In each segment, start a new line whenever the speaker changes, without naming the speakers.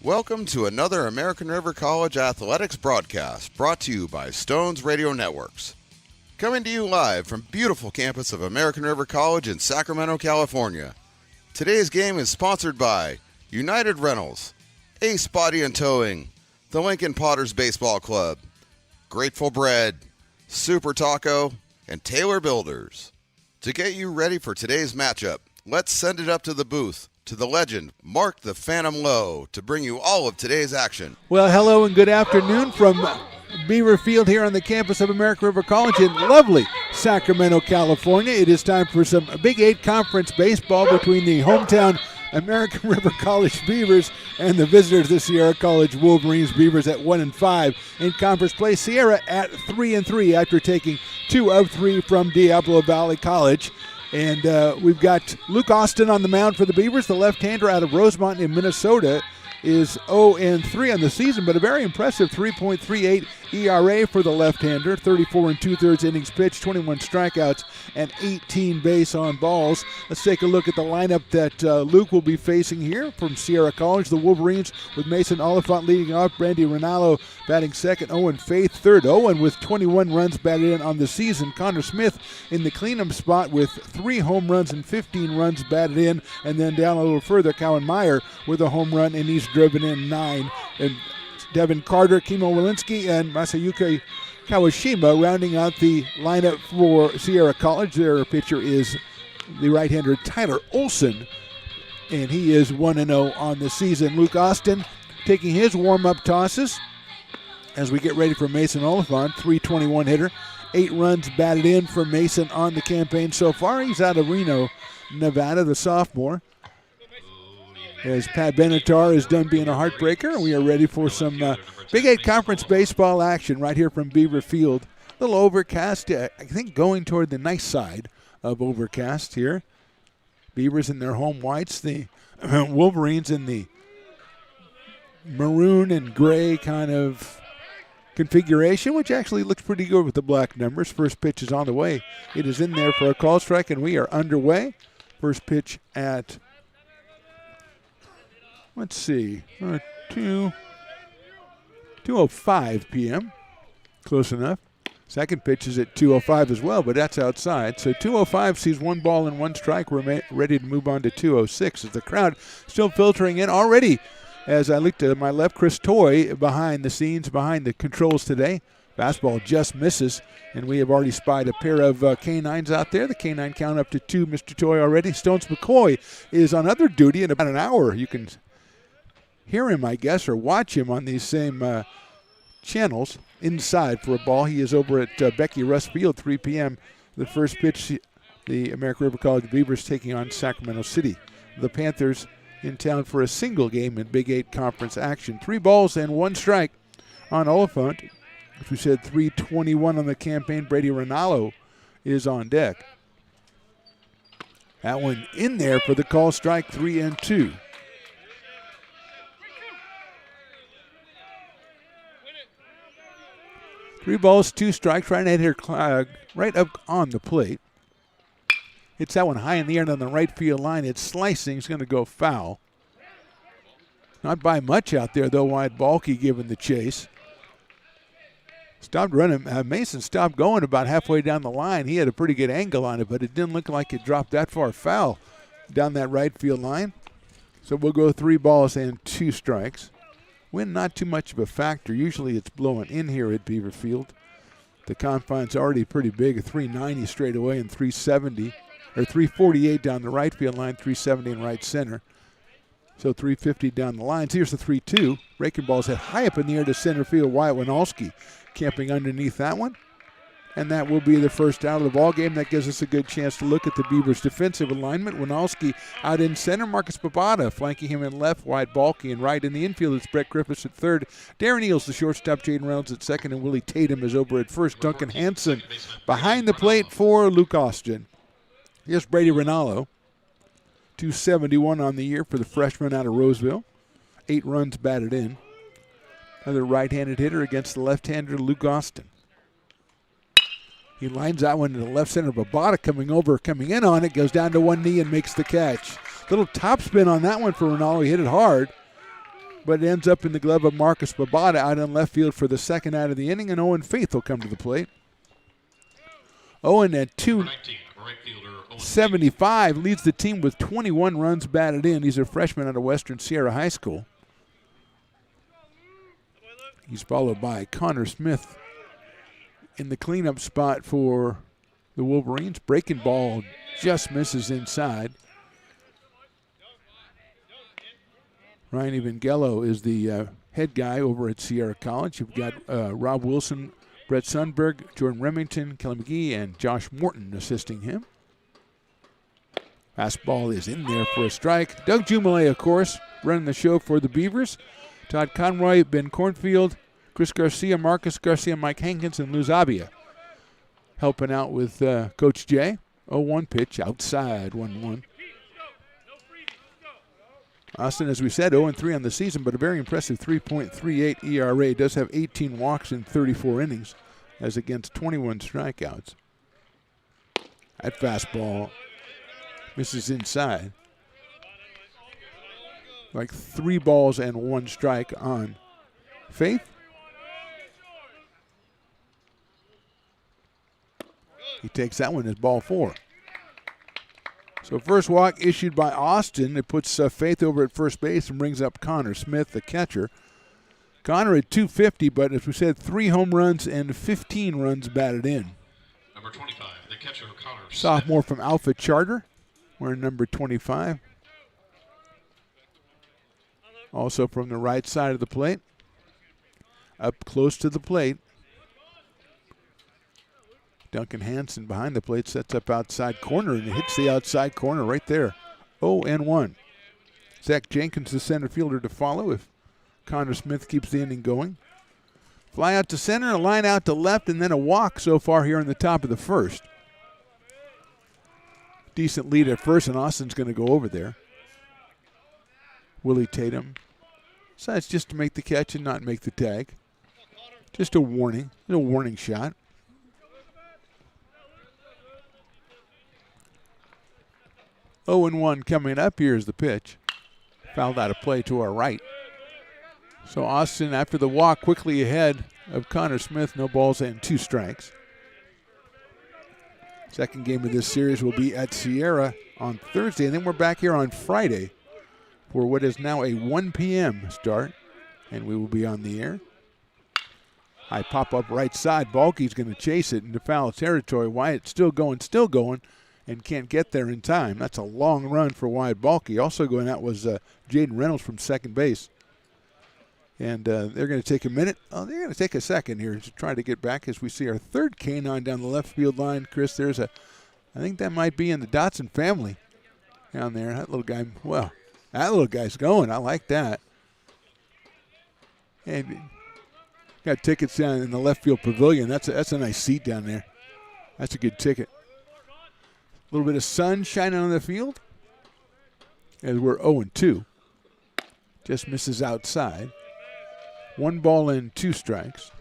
Welcome to another American River College Athletics broadcast brought to you by Stones Radio Networks. Coming to you live from beautiful campus of American River College in Sacramento, California. Today's game is sponsored by United Rentals, Ace Body and Towing, the Lincoln Potters Baseball Club, Grateful Bread, Super Taco, and Taylor Builders. To get you ready for today's matchup, let's send it up to the booth to the legend, Mark the Phantom Lowe, to bring you all of today's action.
Well, hello and good afternoon from Beaver Field here on the campus of American River College in lovely Sacramento, California. It is time for some Big 8 Conference baseball between the hometown American River College Beavers and the visitors, the Sierra College Wolverines. Beavers at 1-5 in conference play. Sierra at 3-3 after taking 2 of 3 from Diablo Valley College. And we've got Luke Austin on the mound for the Beavers. The left-hander out of Rosemont in Minnesota is 0-3 on the season, but a very impressive 3.38 ERA for the left-hander. 34 2/3 innings pitched, 21 strikeouts, and 18 base on balls. Let's take a look at the lineup that Luke will be facing here from Sierra College. The Wolverines with Mason Oliphant leading off, Brandy Rinaldo batting second, Owen Faith third. Owen with 21 runs batted in on the season. Connor Smith in the cleanup spot with 3 home runs and 15 runs batted in. And then down a little further, Cowan Meyer with a home run, and he's driven in 9. And Devin Carter, Kimo Walensky, and Masayuki Kawashima rounding out the lineup for Sierra College. Their pitcher is the right-hander Tyler Olson, and he is 1-0 on the season. Luke Austin taking his warm-up tosses as we get ready for Mason Oliphant, 321 hitter. 8 runs batted in for Mason on the campaign so far. He's out of Reno, Nevada, the sophomore. As Pat Benatar is done being a heartbreaker, we are ready for some Big 8 Conference baseball action right here from Beaver Field. A little overcast, I think going toward the nice side of overcast here. Beavers in their home whites, the Wolverines in the maroon and gray kind of configuration, which actually looks pretty good with the black numbers. First pitch is on the way. It is in there for a call strike, and we are underway. First pitch at, let's see, 2:05 p.m. Close enough. Second pitch is at 2:05 as well, but that's outside. So 2:05 sees 1 ball and 1 strike. We're ready to move on to 2:06 as the crowd still filtering in already. As I look to my left, Chris Toy behind the scenes, behind the controls today. Fastball just misses, and we have already spied a pair of canines out there. The canine count up to 2, Mr. Toy already. Stones McCoy is on other duty in about an hour. You can hear him, I guess, or watch him on these same channels inside for a ball. He is over at Becky Russ Field, 3 p.m. The first pitch, the American River College Beavers taking on Sacramento City. The Panthers in town for a single game in Big 8 Conference action. 3 balls and 1 strike on Oliphant. As we said, 321 on the campaign. Brady Rinaldo is on deck. That one in there for the call strike, 3-2. Three balls, 2 strikes. Right at here, right up on the plate. Hits that one high in the air on the right field line. It's slicing. It's going to go foul. Not by much out there, though. Wide Balky giving the chase. Stopped running. Mason stopped going about halfway down the line. He had a pretty good angle on it, but it didn't look like it dropped that far foul down that right field line. So we'll go 3 balls and 2 strikes. Wind not too much of a factor. Usually it's blowing in here at Beaver Field. The confine's already pretty big, a 390 straight away and 370, or 348 down the right field line, 370 in right center. So 350 down the lines. Here's the 3-2. Raking ball's hit high up in the air to center field. Wyatt Winalski camping underneath that one. And that will be the first out of the ball game. That gives us a good chance to look at the Beavers' defensive alignment. Winalski out in center. Marcus Babada flanking him in left. Wyatt Balky in right. In the infield, it's Brett Griffiths at third. Darren Eels, the shortstop. Jaden Reynolds at second. And Willie Tatum is over at first. Duncan Hansen behind the plate for Luke Austin. Here's Brady Rinaldo. 271 on the year for the freshman out of Roseville. 8 runs batted in. Another right-handed hitter against the left-hander Luke Austin. He lines that one to the left center. Babada coming in on it, goes down to one knee and makes the catch. Little topspin on that one for Rinaldo. He hit it hard. but it ends up in the glove of Marcus Babada out in left field for the second out of the inning, and Owen Faith will come to the plate. Owen at 275 leads the team with 21 runs batted in. He's a freshman out of Western Sierra High School. He's followed by Connor Smith in the cleanup spot for the Wolverines. Breaking ball just misses inside. Ryan Evangello is the head guy over at Sierra College. You've got Rob Wilson, Brett Sundberg, Jordan Remington, Kelly McGee, and Josh Morton assisting him. Fastball is in there for a strike. Doug Jumalet, of course, running the show for the Beavers. Todd Conroy, Ben Cornfield, Chris Garcia, Marcus Garcia, Mike Hankins, and Lou Zabia helping out with Coach Jay. 0-1 pitch outside, 1-1. Austin, as we said, 0-3 on the season, but a very impressive 3.38 ERA. Does have 18 walks in 34 innings as against 21 strikeouts. That fastball misses inside. Like 3 balls and 1 strike on Faith. He takes that one as ball 4. So first walk issued by Austin. It puts Faith over at first base and brings up Connor Smith, the catcher. Connor at 250, but as we said, 3 home runs and 15 runs batted in.
Number 25, the catcher, Connor Smith.
Sophomore from Alpha Charter, wearing number 25. Also from the right side of the plate. Up close to the plate. Duncan Hansen behind the plate sets up outside corner and hits the outside corner right there. 0-1. Zach Jenkins, the center fielder, to follow if Connor Smith keeps the inning going. Fly out to center, a line out to left, and then a walk so far here in the top of the first. Decent lead at first, and Austin's going to go over there. Willie Tatum decides just to make the catch and not make the tag. Just a warning shot. Oh and 1 coming up. Here's the pitch. Fouled out of play to our right. So Austin, after the walk, quickly ahead of Connor Smith. No balls and 2 strikes. Second game of this series will be at Sierra on Thursday, and then we're back here on Friday for what is now a 1 p.m. start, and we will be on the air. High pop-up right side. Balke's going to chase it into foul territory. Wyatt still going, and can't get there in time. That's a long run for Wyatt Balke. Also going out was Jaden Reynolds from second base. And they're going to take a minute. Oh, they're going to take a second here to try to get back as we see our third canine down the left field line. Chris, I think that might be in the Dotson family down there. That little guy, well, that little guy's going. I like that. And got tickets down in the left field pavilion. That's a nice seat down there. That's a good ticket. A little bit of sun shining on the field as we're 0-2. Just misses outside. 1 ball and 2 strikes.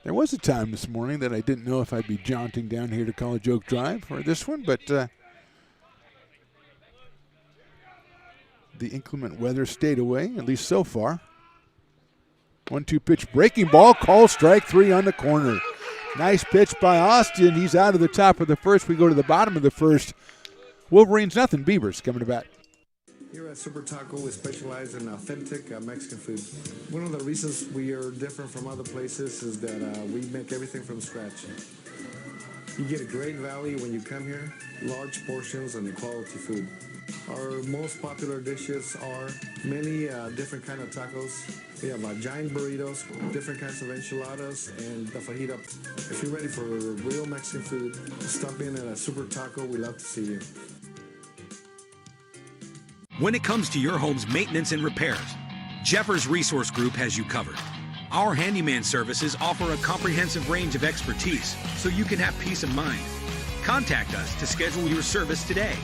There was a time this morning that I didn't know if I'd be jaunting down here to College Oak Drive for this one, but the inclement weather stayed away, at least so far. 1-2 pitch, breaking ball, call strike 3 on the corner. Nice pitch by Austin. He's out of the top of the first. We go to the bottom of the first. Wolverines nothing. Beavers coming to bat.
Here at Super Taco, we specialize in authentic Mexican food. One of the reasons we are different from other places is that we make everything from scratch. You get a great value when you come here, large portions and quality food. Our most popular dishes are many different kind of tacos. We have giant burritos, different kinds of enchiladas, and the fajita. If you're ready for real Mexican food, stop in at a Super Taco. We'd love to see you.
When it comes to your home's maintenance and repairs, Jeffers Resource Group has you covered. Our handyman services offer a comprehensive range of expertise so you can have peace of mind. Contact us to schedule your service today.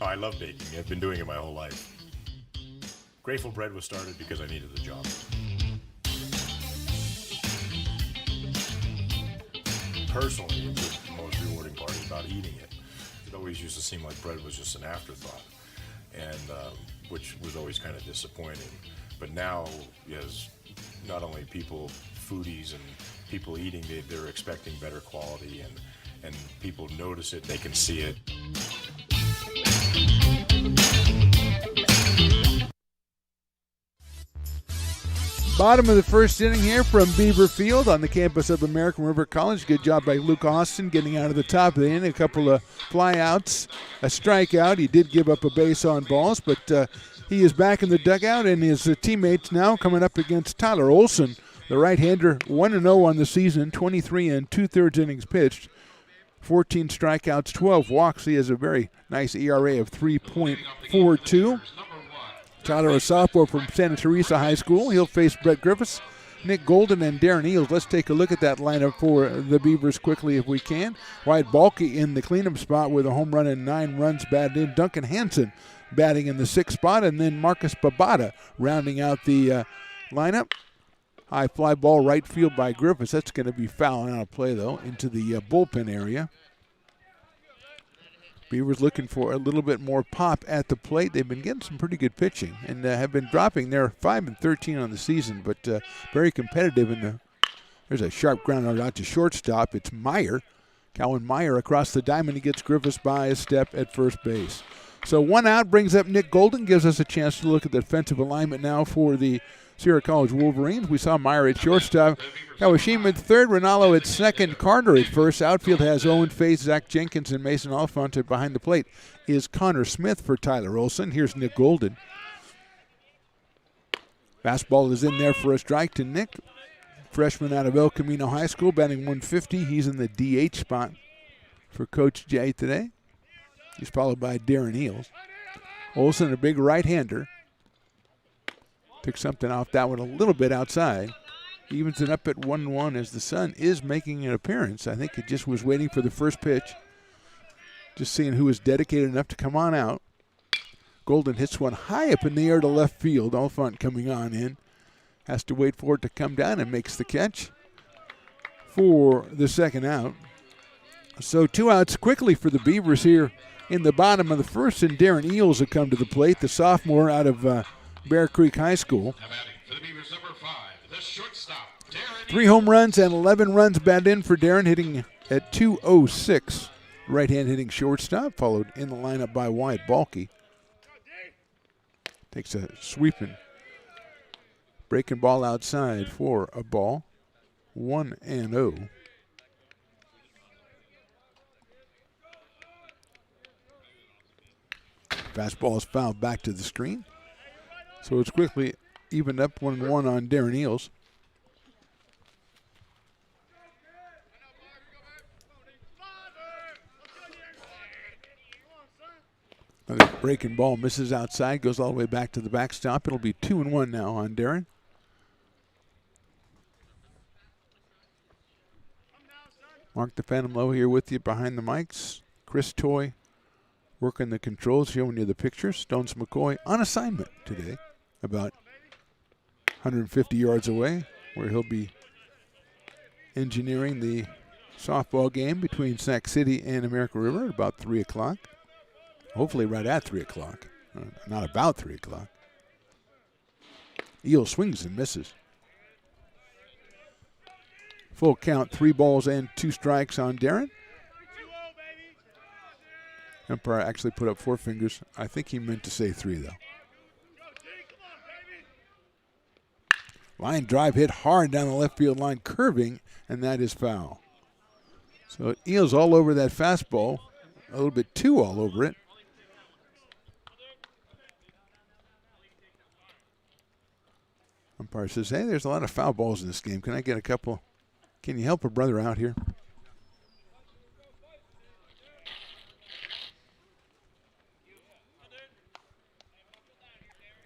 I love baking. I've been doing it my whole life. Grateful Bread was started because I needed the job. personally, it's the most rewarding part about eating it. It always used to seem like bread was just an afterthought, and which was always kind of disappointing. But now, as not only people, foodies and people eating, they're expecting better quality, and people notice it, they can see it.
Bottom of the first inning here from Beaver Field on the campus of American River College. Good job by Luke Austin getting out of the top of the inning. A couple of flyouts, a strikeout. He did give up a base on balls, but he is back in the dugout, and his teammates now coming up against Tyler Olson, the right-hander, 1-0 on the season, 23 and 2/3 innings pitched, 14 strikeouts, 12 walks. He has a very nice ERA of 3.42. Tyler, a sophomore from Santa Teresa High School. He'll face Brett Griffiths, Nick Golden, and Darren Eels. Let's take a look at that lineup for the Beavers quickly if we can. Wyatt Balke in the cleanup spot with a home run and 9 runs batted in. Duncan Hansen batting in the 6th spot, and then Marcus Babada rounding out the lineup. High fly ball right field by Griffiths. That's going to be fouling out of play, though, into the bullpen area. Beavers looking for a little bit more pop at the plate. They've been getting some pretty good pitching and have been dropping. They're 5-13 on the season, but very competitive. There's a sharp grounder out to shortstop. It's Meyer. Calvin Meyer across the diamond. He gets Griffiths by a step at first base. So 1 out brings up Nick Golden, gives us a chance to look at the defensive alignment now for the Sierra College Wolverines. We saw Meyer at shortstop, Kawashima at third, Rinaldo at second, Carter at first. Outfield has Owen Faith, Zach Jenkins, and Mason Alfonte. Behind the plate is Connor Smith for Tyler Olson. Here's Nick Golden. Fastball is in there for a strike to Nick. Freshman out of El Camino High School, batting 150. He's in the DH spot for Coach Jay today. He's followed by Darren Eels. Olson, a big right-hander. Took something off that one a little bit outside. Evens it up at 1-1 as the sun is making an appearance. I think it just was waiting for the first pitch. Just seeing who is dedicated enough to come on out. Golden hits one high up in the air to left field. Alfont coming on in. Has to wait for it to come down and makes the catch for the second out. So 2 outs quickly for the Beavers here in the bottom of the first, and Darren Eels will come to the plate, the sophomore out of Bear Creek High School.
For the Beavers, number 5, the shortstop, Darren
3 home runs and 11 runs batted in for Darren, hitting at .206. Right-hand hitting shortstop, followed in the lineup by Wyatt Balke. Takes a sweeping breaking ball outside for a ball. 1-0. Fastball is fouled back to the screen. So it's quickly evened up 1-1 on Darren Eels. Another breaking ball misses outside, goes all the way back to the backstop. It'll be 2-1 now on Darren. Mark the Phantom Low here with you behind the mics. Chris Toy working the controls, showing you the pictures. Stones McCoy on assignment today, about 150 yards away, where he'll be engineering the softball game between Sac City and American River at about 3 o'clock. Hopefully right at 3 o'clock, not about 3 o'clock. Eel swings and misses. Full count, 3 balls and 2 strikes on Darren. Umpire actually put up 4 fingers. I think he meant to say 3, though. Line drive hit hard down the left field line, curving, and that is foul. So Eels all over that fastball, a little bit too all over it. Umpire says, hey, there's a lot of foul balls in this game. Can I get a couple? Can you help a brother out here?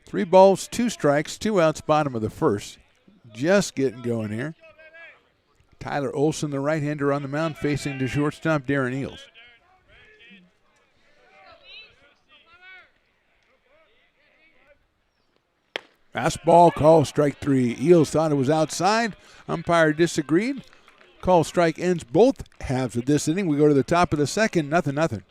Three balls, 2 strikes, 2 outs, bottom of the first. Just getting going here. Tyler Olson, the right-hander on the mound, facing the shortstop, Darren Eels. Fastball call, strike 3. Eels thought it was outside. Umpire disagreed. Call strike ends both halves of this inning. We go to the top of the second, 0-0.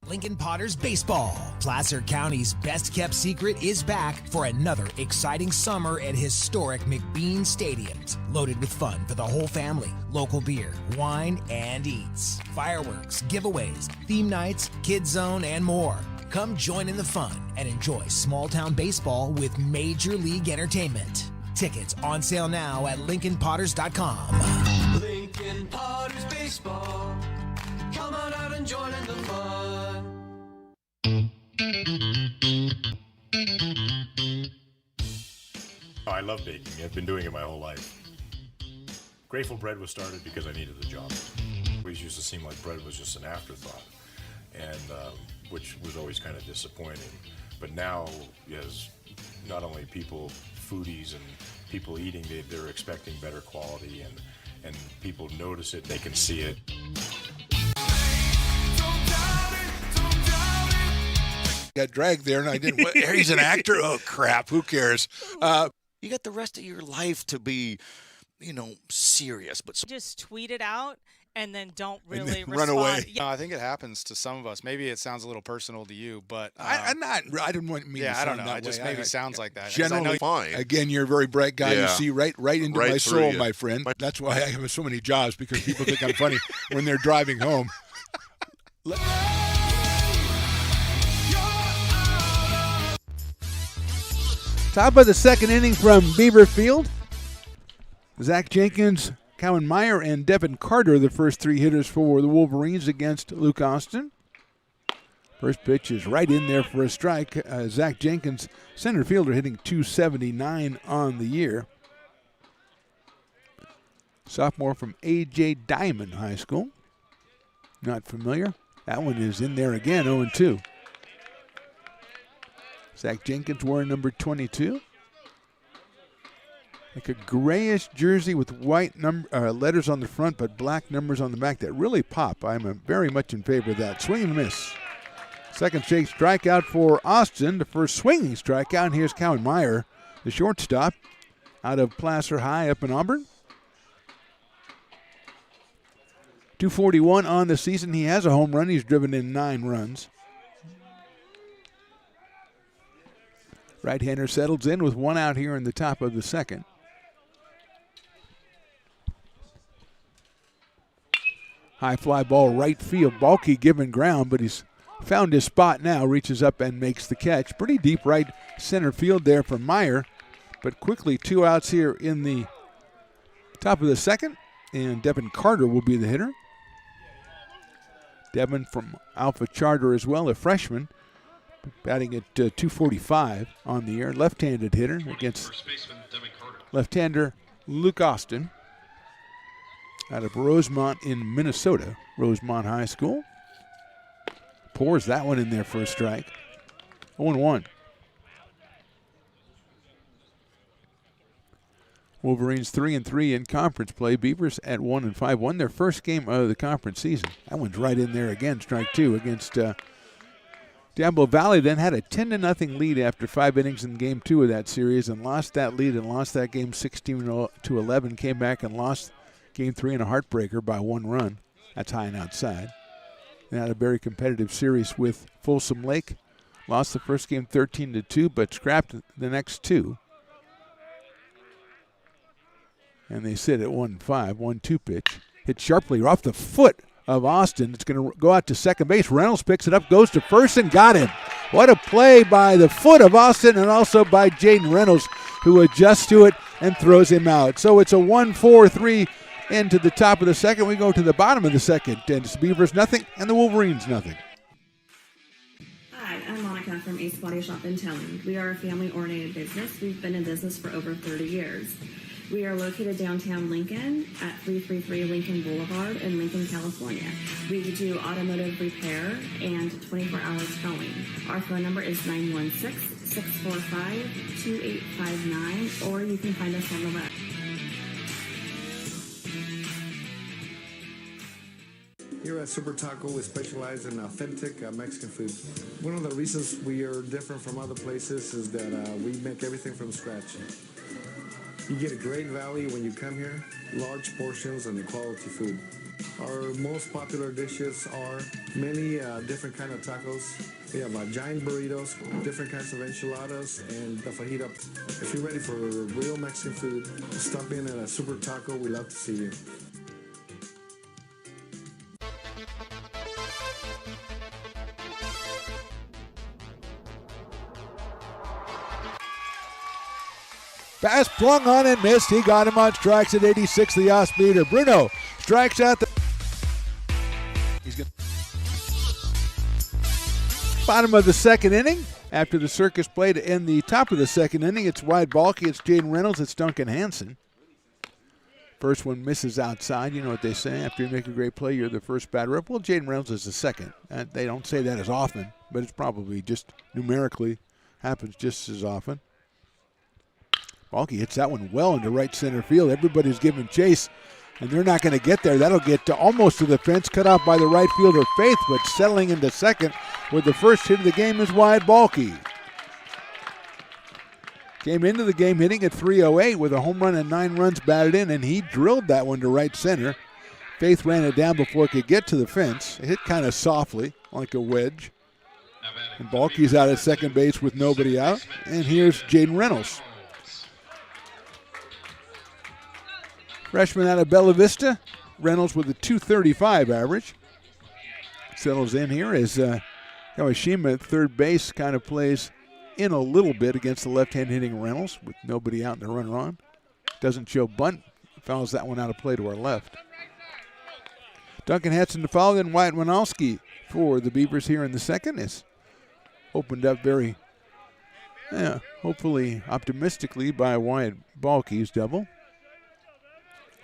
Lincoln Potters Baseball. Placer County's best-kept secret is back for another exciting summer at historic McBean Stadiums. Loaded with fun for the whole family, local beer, wine, and eats. Fireworks, giveaways, theme nights, kids zone, and more. Come join in the fun and enjoy small-town baseball with Major League Entertainment. Tickets on sale now at LincolnPotters.com.
Lincoln Potters Baseball. Come on out and join in the fun.
I love baking. I've been doing it my whole life. Grateful Bread was started because I needed the job. It always used to seem like bread was just an afterthought, and which was always kind of disappointing. But now, as not only people, foodies and people eating, they're expecting better quality, and people notice it, they can see it.
Got dragged there, and I didn't. He's an actor? Oh, crap. Who cares?
You got the rest of your life to be, serious. But
just tweet it out and then don't really
run
respond.
away.
Yeah.
I think it happens to some of us. Maybe it sounds a little personal to you, but
I didn't want me.
Yeah,
to
I don't
sound
know.
that
It just
way.
maybe sounds like that.
Generally,
fine.
Again, you're a very bright guy.
Yeah.
You see right into
Right
my
through
soul,
you.
my friend. That's why I have so many jobs, because people think I'm funny when they're driving home. Top of the second inning from Beaverfield. Zach Jenkins, Cowan Meyer, and Devin Carter, the first three hitters for the Wolverines against Luke Austin. First pitch is right in there for a strike. Zach Jenkins, center fielder, hitting .279 on the year. Sophomore from A.J. Diamond High School. Not familiar. That one is in there again, 0-2. Zach Jenkins wearing number 22. Like a grayish jersey with white letters on the front, but black numbers on the back that really pop. I'm very much in favor of that. Swing and miss. Second straight strikeout for Austin. The first swinging strikeout. And here's Cowan Meyer, the shortstop, out of Placer High up in Auburn. 241 on the season. He has a home run. He's driven in 9 runs. Right-hander settles in with one out here in the top of the second. High fly ball right field. Balky given ground, but he's found his spot now. Reaches up and makes the catch. Pretty deep right center field there for Meyer. But quickly 2 outs here in the top of the second. And Devin Carter will be the hitter. Devin from Alpha Charter as well, a freshman. Batting at .245 on the year. Left-handed hitter against left-hander Luke Austin out of Rosemont in Minnesota. Rosemont High School. Pours that one in there for a strike. 0-1. Wolverines 3-3 in conference play. Beavers at 1-5. Won their first game of the conference season. That one's right in there again. Strike 2 against Diablo Valley. Then had a 10-0 lead after 5 innings in Game 2 of that series and lost that lead and lost that game 16-11. Came back and lost Game 3 in a heartbreaker by 1 run. That's high and outside. They had a very competitive series with Folsom Lake. Lost the first game 13-2, but scrapped the next 2. And they sit at 1-5, 1-2 pitch. Hit sharply off the foot of Austin. It's going to go out to second base. Reynolds picks it up, goes to first, and got him. What a play by the foot of Austin and also by Jaden Reynolds, who adjusts to it and throws him out. So it's a 1-4-3 into the top of the second. We go to the bottom of the second, and it's Beavers nothing and the Wolverines nothing.
Hi, I'm Monica from Ace Body Shop in Towing. We are a family-oriented business. We've been in business for over 30 years. We are located downtown Lincoln at 333 Lincoln Boulevard in Lincoln, California. We do automotive repair and 24-hour towing. Our phone number is 916-645-2859, or you can find us on the web.
Here at Super Taco, we specialize in authentic Mexican food. One of the reasons we are different from other places is that we make everything from scratch. You get a great value when you come here, large portions and quality food. Our most popular dishes are many different kind of tacos. We have giant burritos, different kinds of enchiladas, and the fajita. If you're ready for real Mexican food, stop in at a Super Taco. We love to see you.
Pass flung on and missed. He got him on strikes at 86, the off-speeder. Bruno strikes out the... He's going bottom of the second inning. After the circus play to end the top of the second inning, it's Wyatt Balke, it's Jaden Reynolds, it's Duncan Hansen. First one misses outside. You know what they say. After you make a great play, you're the first batter up. Well, Jaden Reynolds is the second. They don't say that as often, but it's probably just numerically happens just as often. Balke hits that one well into right center field. Everybody's giving chase, and they're not going to get there. That'll get to almost to the fence, cut off by the right fielder Faith, but settling into second with the first hit of the game is Wyatt Balke. Came into the game hitting at .308 with a home run and 9 runs batted in, and he drilled that one to right center. Faith ran it down before it could get to the fence. It hit kind of softly, like a wedge. And Balke's out at second base with nobody out. And here's Jaden Reynolds. Freshman out of Bella Vista. Reynolds with a .235 average. Settles in here as Kawashima at third base kind of plays in a little bit against the left-hand hitting Reynolds with nobody out and the runner on. Doesn't show bunt. Fouls that one out of play to our left. Duncan Hansen to follow, then Wyatt Winalski for the Beavers here in the second. It's opened up very, hopefully optimistically by Wyatt Balke's double.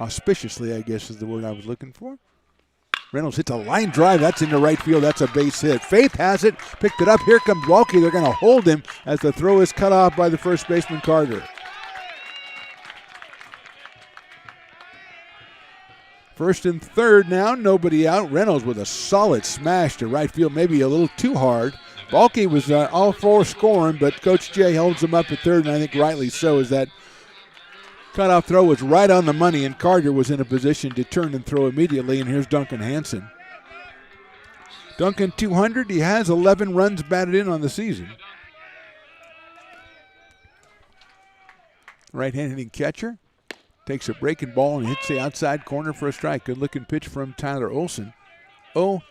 Auspiciously, I guess is the word I was looking for. Reynolds hits a line drive. That's into right field. That's a base hit. Faith has it. Picked it up. Here comes Balke. They're going to hold him as the throw is cut off by the first baseman Carter. First and third now. Nobody out. Reynolds with a solid smash to right field. Maybe a little too hard. Balke was all for scoring, but Coach Jay holds him up at third, and I think rightly so, as that cutoff throw was right on the money, and Carter was in a position to turn and throw immediately, and here's Duncan Hansen. Duncan 200. He has 11 runs batted in on the season. Right-hand hitting catcher. Takes a breaking ball and hits the outside corner for a strike. Good-looking pitch from Tyler Olson. 0-1.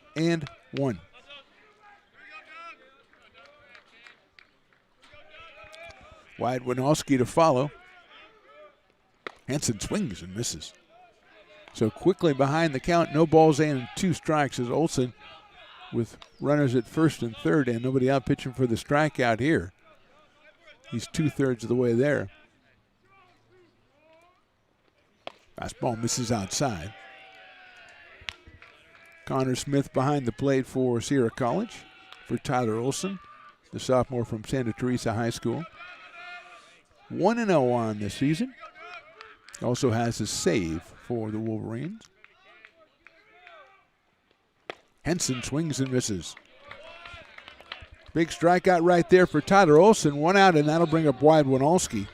Wyatt Winalski to follow. Hansen swings and misses. So quickly behind the count, no balls and 2 strikes as Olson with runners at first and third and nobody out pitching for the strikeout here. He's 2/3 of the way there. Fastball misses outside. Connor Smith behind the plate for Sierra College for Tyler Olson, the sophomore from Santa Teresa High School. 1-0 on this season. Also has a save for the Wolverines. Henson swings and misses. Big strikeout right there for Tyler Olson. 1 out, and that'll bring up Wyatt Winalski.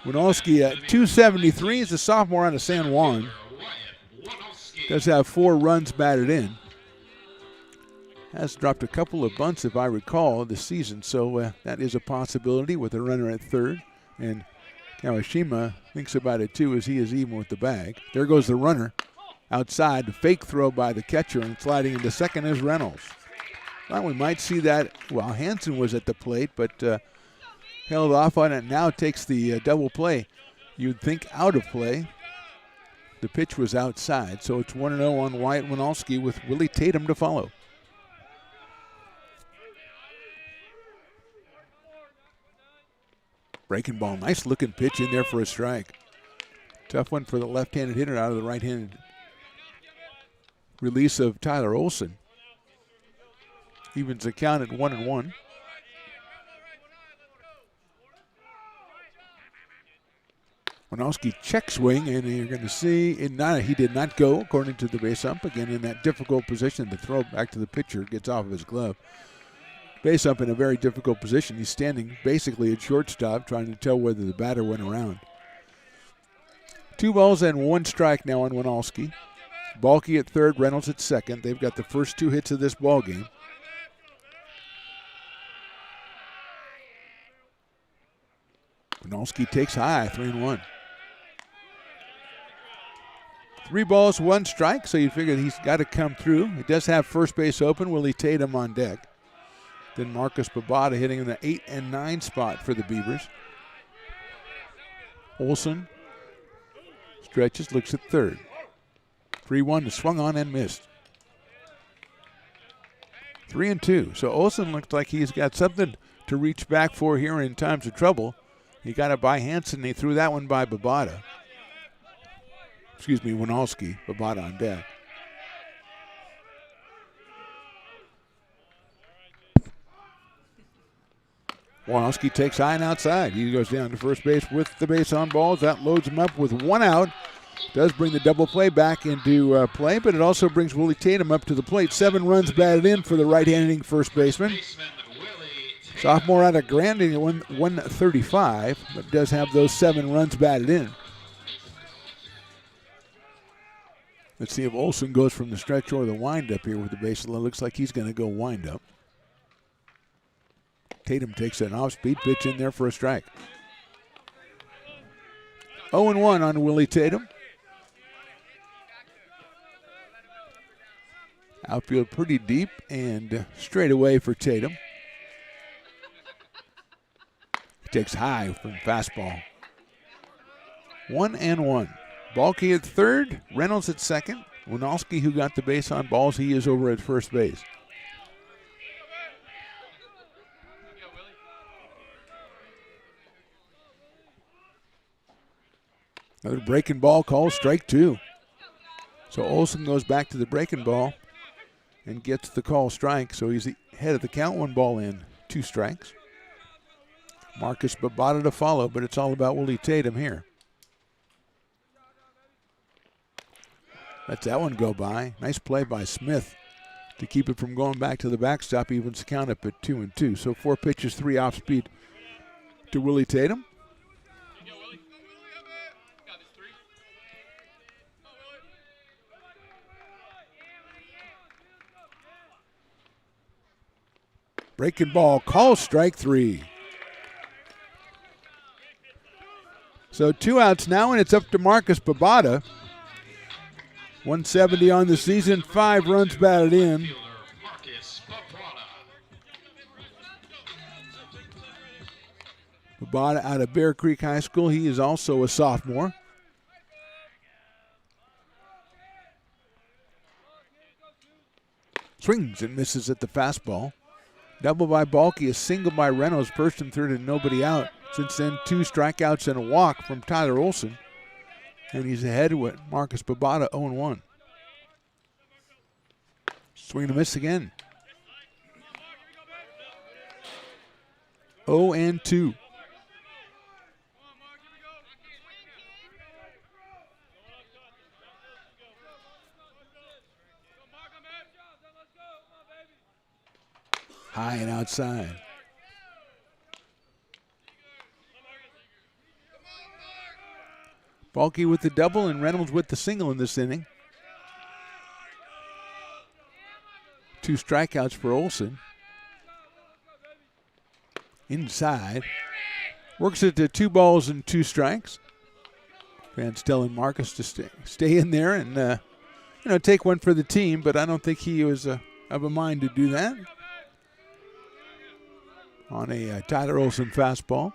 Winalski at .273 is a sophomore out of San Juan. Does have 4 runs batted in. Has dropped a couple of bunts, if I recall, this season, so that is a possibility with a runner at third. And Kawashima thinks about it too, as he is even with the bag. There goes the runner outside. The fake throw by the catcher, and sliding into second is Reynolds. Well, we might see that. Well, Hansen was at the plate, but held off on it. Now takes the double play. You'd think out of play. The pitch was outside, so it's 1-0 on Wyatt Winalski with Willie Tatum to follow. Breaking ball, nice looking pitch in there for a strike. Tough one for the left-handed hitter out of the right-handed release of Tyler Olson. Evens the count at 1-1. Winalski check swing, and you're going to see he did not go, according to the base ump. Again, in that difficult position, the throw back to the pitcher gets off of his glove. base up in a very difficult position. He's standing basically at shortstop trying to tell whether the batter went around. 2 balls and 1 strike now on Winalski. Balke at third, Reynolds at second. They've got the first 2 hits of this ball game. Winalski takes high, 3-1. 3 balls, 1 strike, so you figure he's got to come through. He does have first base open. Willie Tatum on deck. Then Marcus Babada hitting in the 8 and 9 spot for the Beavers. Olson stretches, looks at third. 3-1 swung on and missed. 3-2. So Olson looks like he's got something to reach back for here in times of trouble. He got it by Hanson. He threw that one by Babada. Excuse me, Winalski. Babada on deck. Winalski takes high and outside. He goes down to first base with the base on balls. That loads him up with 1 out. Does bring the double play back into play, but it also brings Willie Tatum up to the plate. 7 runs batted in for the right-handing first baseman. Sophomore out of Grandin at 135, but does have those 7 runs batted in. Let's see if Olson goes from the stretch or the windup here with the base. It looks like he's going to go windup. Tatum takes an off-speed pitch in there for a strike. 0-1 on Willie Tatum. Outfield pretty deep and straight away for Tatum. He takes high from fastball. 1-1. Balke at third, Reynolds at second. Winalski, who got the base on balls, he is over at first base. Another breaking ball called strike 2. So Olson goes back to the breaking ball and gets the call strike. So he's ahead of the count, 1 ball in, 2 strikes. Marcus Babada to follow, but it's all about Willie Tatum here. Lets that one go by. Nice play by Smith to keep it from going back to the backstop. He evens the count up at 2-2. So 4 pitches, 3 off speed to Willie Tatum. Breaking ball, call strike 3. So 2 outs now, and it's up to Marcus Babada. 170 on the season, 5 runs batted in. Babada out of Bear Creek High School. He is also a sophomore. Swings and misses at the fastball. Double by Balke, a single by Reynolds, first and third and nobody out. Since then, 2 strikeouts and a walk from Tyler Olson. And he's ahead with Marcus Babada, 0-1. Swing and a miss again. 0-2. High and outside. Balke with the double and Reynolds with the single in this inning. 2 strikeouts for Olson. Inside. Works it to 2 balls and 2 strikes. Fans telling Marcus to stay in there and take one for the team, but I don't think he was of a mind to do that. On a Tyler Olson fastball.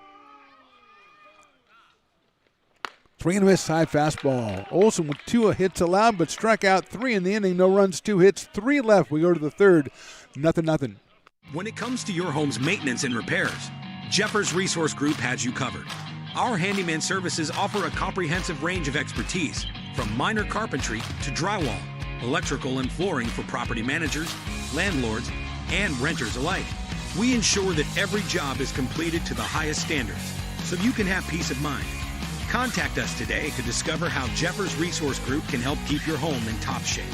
Swing and a miss, high fastball. Olson with 2 hits allowed, but struck out 3 in the inning. No runs, 2 hits, 3 left. We go to the third. 0-0.
When it comes to your home's maintenance and repairs, Jeffers Resource Group has you covered. Our handyman services offer a comprehensive range of expertise, from minor carpentry to drywall, electrical and flooring for property managers, landlords, and renters alike. We ensure that every job is completed to the highest standards, so you can have peace of mind. Contact us today to discover how Jeffers Resource Group can help keep your home in top shape.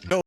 No